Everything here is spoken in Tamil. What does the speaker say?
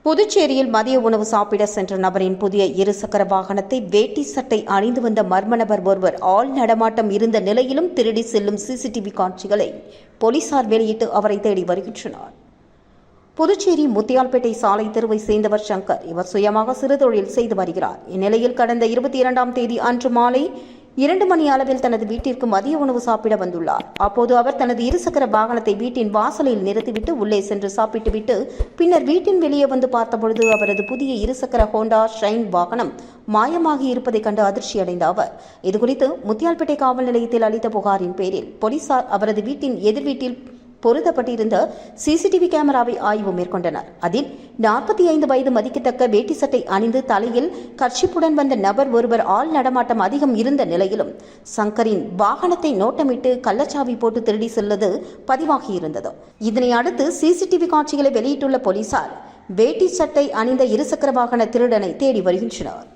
புதுச்சேரியில் மதிய உணவு சாப்பிட சென்ற நபரின் புதிய இருசக்கர வாகனத்தை வேட்டி சட்டை அணிந்து வந்த மர்ம நபர் ஒருவர் ஆள் நடமாட்டம் இருந்த நிலையிலும் திருடி செல்லும் சிசிடிவி காட்சிகளை போலீசார் வெளியிட்டு அவரை தேடி வருகின்றனர். புதுச்சேரி முத்தியால்பேட்டை சாலை தெருவை சேர்ந்தவர் சங்கர். இவர் சுயமாக சிறுதொழில் செய்து வருகிறார். இந்நிலையில் கடந்த 22ஆம் தேதி அன்று மாலை 2 மணி அளவில் தனது வீட்டிற்கு மதிய உணவு சாப்பிட வந்துள்ளார். அப்போது அவர் தனது இருசக்கர வாகனத்தை வீட்டின் வாசலில் நிறுத்திவிட்டு உள்ளே சென்று சாப்பிட்டுவிட்டு பின்னர் வீட்டின் வெளியே வந்து பார்த்தபொழுது அவரது புதிய இருசக்கர ஹோண்டா ஷைன் வாகனம் மாயமாகி இருப்பதை கண்டு அதிர்ச்சியடைந்த அவர் இதுகுறித்து முத்தியால்பேட்டை காவல் நிலையத்தில் அளித்த புகாரின் பேரில் போலீசார் அவரது வீட்டின் எதிர் வீட்டில் பொருத்தப்பட்டிருந்த சிசிடிவி கேமராவை ஆய்வு மேற்கொண்டனர். அதில் 45 வயது மதிக்கத்தக்க வேட்டி சட்டை அணிந்து தலையில் கர்ச்சிப்புடன் வந்த நபர் ஒருவர் ஆள் நடமாட்டம் அதிகம் இருந்த நிலையிலும் சங்கரின் வாகனத்தை நோட்டமிட்டு கள்ளச்சாவி போட்டு திருடி செல்வது பதிவாகியிருந்தது. இதனை அடுத்து சிசிடிவி காட்சிகளை வெளியிட்டுள்ள போலீசார் வேட்டி சட்டை அணிந்த இருசக்கர வாகன திருடனை தேடி வருகின்றனர்.